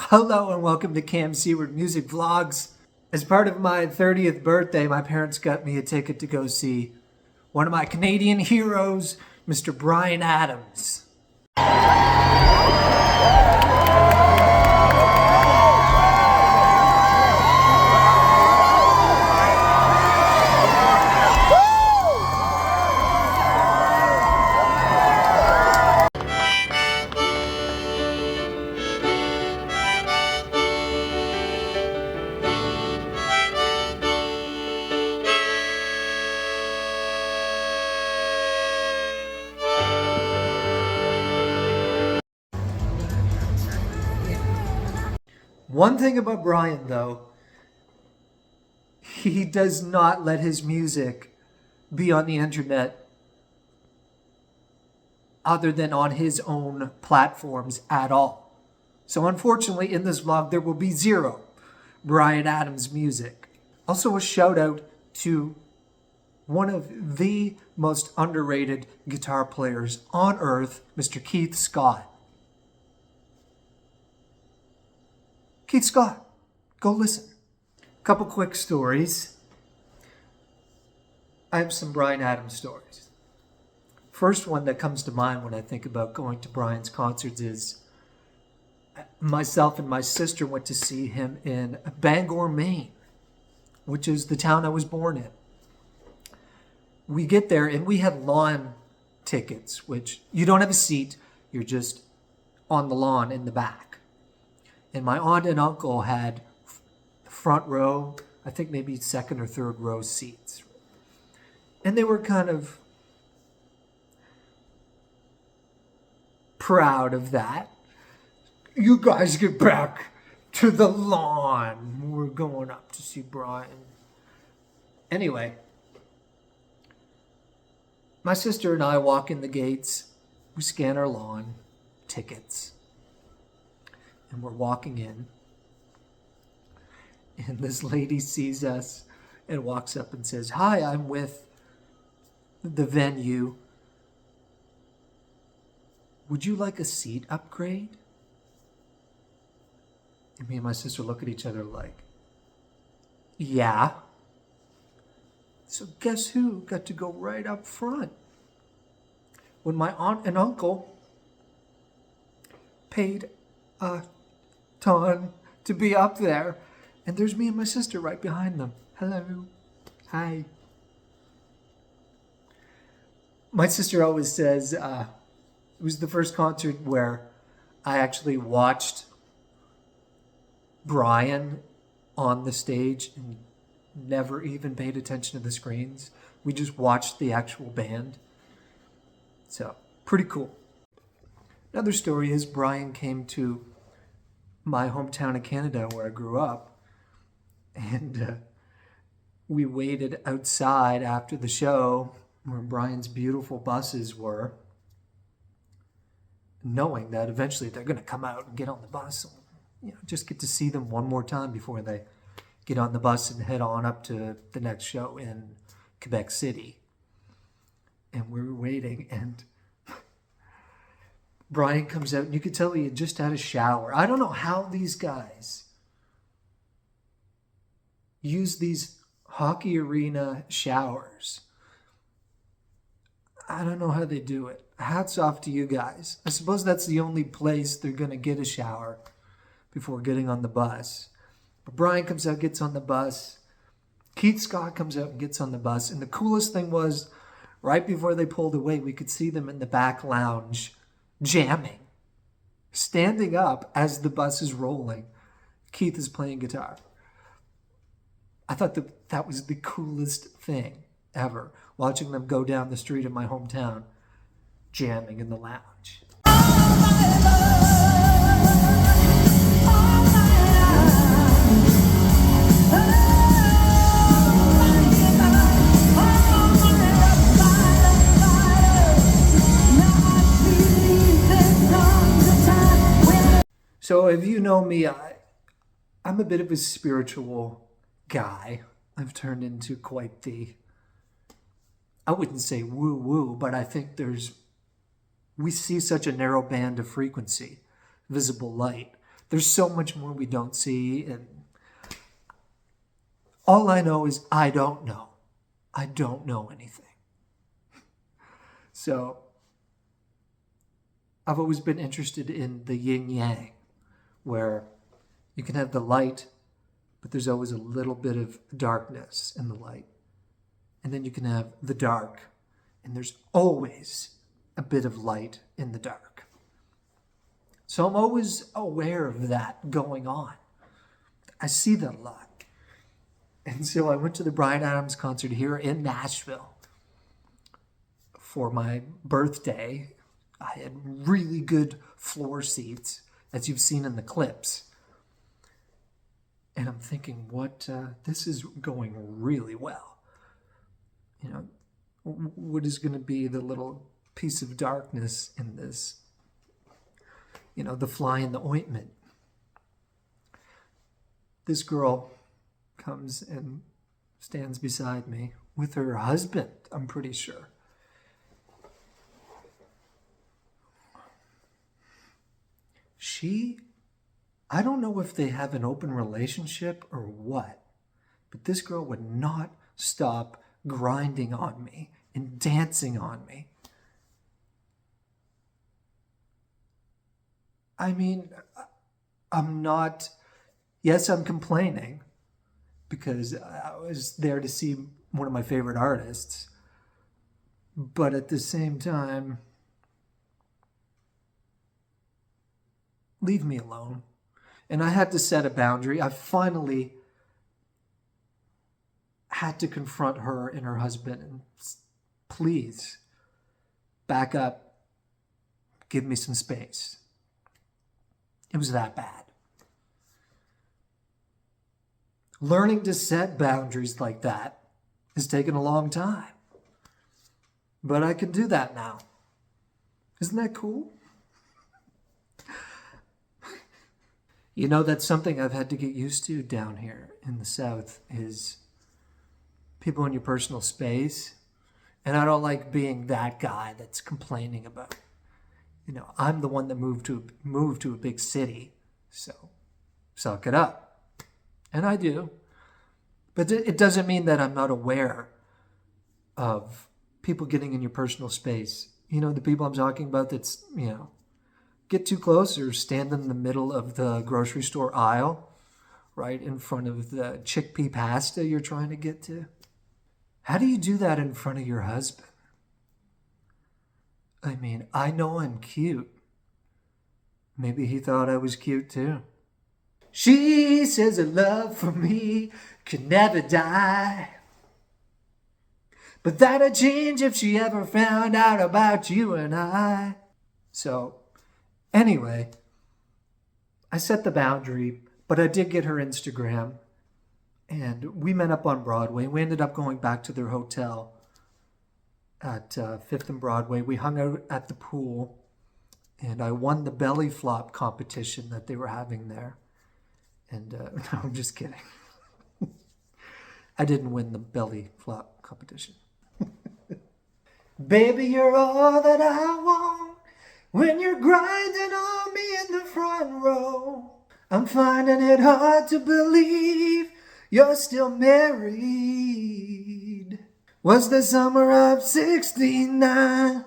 Hello and welcome to Seaward Music Vlogs. As part of my 30th birthday, my parents got me a ticket to go see one of my Canadian heroes, Mr. Bryan Adams. One thing about Bryan, though, he does not let his music be on the internet other than on his own platforms at all. So unfortunately, in this vlog, there will be zero Bryan Adams music. Also, a shout out to one of the most underrated guitar players on earth, Mr. Keith Scott. Keith Scott, go listen. Couple quick stories. I have some Bryan Adams stories. First one that comes to mind when I think about going to Bryan's concerts is myself and my sister went to see him in Bangor, Maine, which is the town I was born in. We get there and we had lawn tickets, which you don't have a seat, you're just on the lawn in the back. And my aunt and uncle had front row, I think maybe second or third row seats. And they were kind of proud of that. You guys get back to the lawn. We're going up to see Bryan. Anyway, my sister and I walk in the gates. We scan our lawn tickets. And we're walking in. And this lady sees us and walks up and says, "Hi, I'm with the venue. Would you like a seat upgrade?" And me and my sister look at each other like, yeah. So guess who got to go right up front? When my aunt and uncle paid a ton to be up there, and there's me and my sister right behind them. Hello. Hi. My sister always says it was the first concert where I actually watched Bryan on the stage and never even paid attention to the screens. We just watched the actual band. So, pretty cool. Another story is Bryan came to my hometown in Canada where I grew up, and we waited outside after the show where Bryan's beautiful buses were, knowing that eventually they're going to come out and get on the bus, just get to see them one more time before they get on the bus and head on up to the next show in Quebec City. And we were waiting, and Bryan comes out, and you could tell he had just had a shower. I don't know how these guys use these hockey arena showers. I don't know how they do it. Hats off to you guys. I suppose that's the only place they're going to get a shower before getting on the bus. But Bryan comes out, gets on the bus. Keith Scott comes out and gets on the bus. And the coolest thing was, right before they pulled away, we could see them in the back lounge jamming, standing up as the bus is rolling. Keith is playing guitar. I thought that was the coolest thing ever, watching them go down the street in my hometown, jamming in the lounge. So if you know me, I'm a bit of a spiritual guy. I've turned into quite the, I wouldn't say woo-woo, but I think we see such a narrow band of frequency, visible light, There's so much more we don't see, and all I know is I don't know. I don't know anything. So I've always been interested in the yin yang, where you can have the light, but there's always a little bit of darkness in the light. And then you can have the dark, and there's always a bit of light in the dark. So I'm always aware of that going on. I see that a lot. And so I went to the Bryan Adams concert here in Nashville for my birthday. I had really good floor seats, as you've seen in the clips. And I'm thinking, this is going really well. You know, what is going to be the little piece of darkness in this? You know, the fly in the ointment. This girl comes and stands beside me with her husband, I'm pretty sure. I don't know if they have an open relationship or what, but this girl would not stop grinding on me and dancing on me. I mean, yes, I'm complaining because I was there to see one of my favorite artists, but at the same time, leave me alone. And I had to set a boundary. I finally had to confront her and her husband and please back up, give me some space. It was that bad. Learning to set boundaries like that has taken a long time. But I can do that now. Isn't that cool? You know, that's something I've had to get used to down here in the South is people in your personal space. And I don't like being that guy that's complaining about, you know, I'm the one that moved to a big city. So suck it up. And I do. But it doesn't mean that I'm not aware of people getting in your personal space. You know, the people I'm talking about that's, you know, get too close or stand in the middle of the grocery store aisle, right in front of the chickpea pasta you're trying to get to. How do you do that in front of your husband? I mean, I know I'm cute. Maybe he thought I was cute too. She says her love for me could never die, but that'd change if she ever found out about you and I. So, anyway, I set the boundary, but I did get her Instagram, and we met up on Broadway. We ended up going back to their hotel at 5th and Broadway. We hung out at the pool, and I won the belly flop competition that they were having there. And no, I'm just kidding. I didn't win the belly flop competition. Baby, you're all that I want. When you're grinding on me in the front row, I'm finding it hard to believe you're still married. Was the summer of '69.